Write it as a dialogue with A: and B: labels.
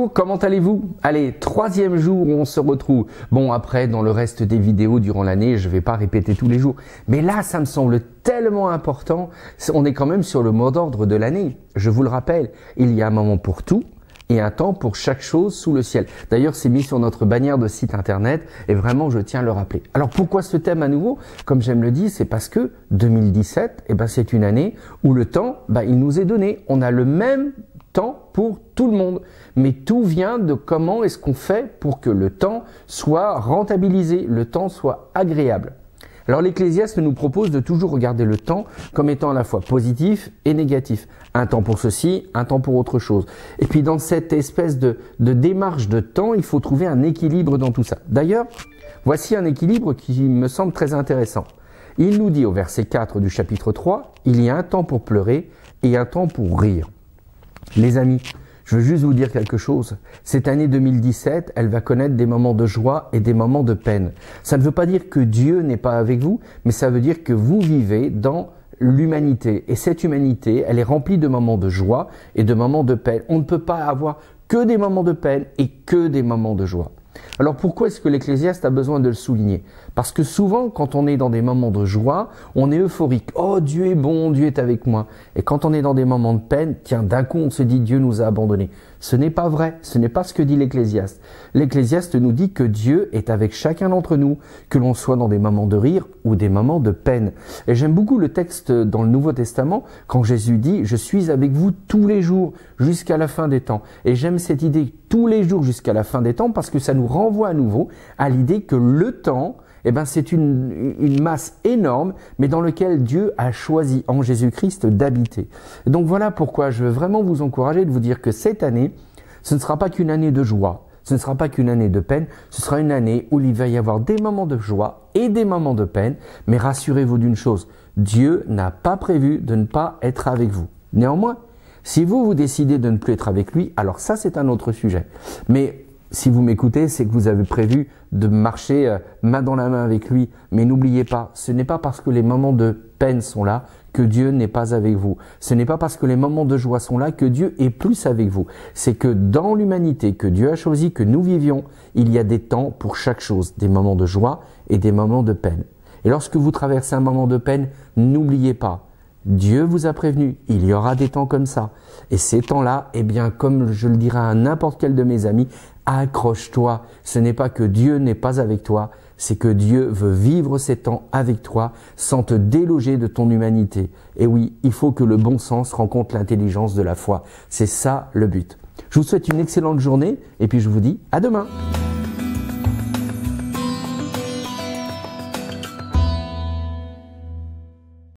A: Bonjour, comment allez-vous? Allez, troisième jour où on se retrouve. Bon, après, dans le reste des vidéos durant l'année, je ne vais pas répéter tous les jours. Mais là, ça me semble tellement important. On est quand même sur le mot d'ordre de l'année. Je vous le rappelle, il y a un moment pour tout et un temps pour chaque chose sous le ciel. D'ailleurs, c'est mis sur notre bannière de site internet et vraiment, je tiens à le rappeler. Alors, pourquoi ce thème à nouveau? Comme j'aime le dire, c'est parce que 2017, c'est une année où le temps, il nous est donné. On a le même temps pour tout le monde. Mais tout vient de comment est-ce qu'on fait pour que le temps soit rentabilisé, le temps soit agréable. Alors l'Ecclésiaste nous propose de toujours regarder le temps comme étant à la fois positif et négatif. Un temps pour ceci, un temps pour autre chose. Et puis dans cette espèce de démarche de temps, il faut trouver un équilibre dans tout ça. D'ailleurs, voici un équilibre qui me semble très intéressant. Il nous dit au verset 4 du chapitre 3, « Il y a un temps pour pleurer et un temps pour rire ». Les amis, je veux juste vous dire quelque chose. Cette année 2017, elle va connaître des moments de joie et des moments de peine. Ça ne veut pas dire que Dieu n'est pas avec vous, mais ça veut dire que vous vivez dans l'humanité. Et cette humanité, elle est remplie de moments de joie et de moments de peine. On ne peut pas avoir que des moments de peine et que des moments de joie. Alors pourquoi est-ce que l'Ecclésiaste a besoin de le souligner? Parce que souvent, quand on est dans des moments de joie, on est euphorique. « Oh, Dieu est bon, Dieu est avec moi ». Et quand on est dans des moments de peine, tiens, d'un coup, on se dit « Dieu nous a abandonnés ». Ce n'est pas vrai, ce n'est pas ce que dit l'Ecclésiaste. L'Ecclésiaste nous dit que Dieu est avec chacun d'entre nous, que l'on soit dans des moments de rire ou des moments de peine. Et j'aime beaucoup le texte dans le Nouveau Testament, quand Jésus dit « Je suis avec vous tous les jours jusqu'à la fin des temps ». Et j'aime cette idée « tous les jours jusqu'à la fin des temps » parce que ça nous renvoie à nouveau à l'idée que le temps, c'est une masse énorme, mais dans lequel Dieu a choisi en Jésus-Christ d'habiter. Donc voilà pourquoi je veux vraiment vous encourager de vous dire que cette année, ce ne sera pas qu'une année de joie, ce ne sera pas qu'une année de peine, ce sera une année où il va y avoir des moments de joie et des moments de peine, mais rassurez-vous d'une chose, Dieu n'a pas prévu de ne pas être avec vous. Néanmoins, si vous décidez de ne plus être avec lui, alors ça c'est un autre sujet. Mais si vous m'écoutez, c'est que vous avez prévu de marcher main dans la main avec lui. Mais n'oubliez pas, ce n'est pas parce que les moments de peine sont là que Dieu n'est pas avec vous. Ce n'est pas parce que les moments de joie sont là que Dieu est plus avec vous. C'est que dans l'humanité que Dieu a choisi, que nous vivions, il y a des temps pour chaque chose, des moments de joie et des moments de peine. Et lorsque vous traversez un moment de peine, n'oubliez pas, Dieu vous a prévenu, il y aura des temps comme ça. Et ces temps-là, comme je le dirais à n'importe quel de mes amis, accroche-toi. Ce n'est pas que Dieu n'est pas avec toi, c'est que Dieu veut vivre ces temps avec toi sans te déloger de ton humanité. Et oui, il faut que le bon sens rencontre l'intelligence de la foi. C'est ça le but. Je vous souhaite une excellente journée et puis je vous dis à demain.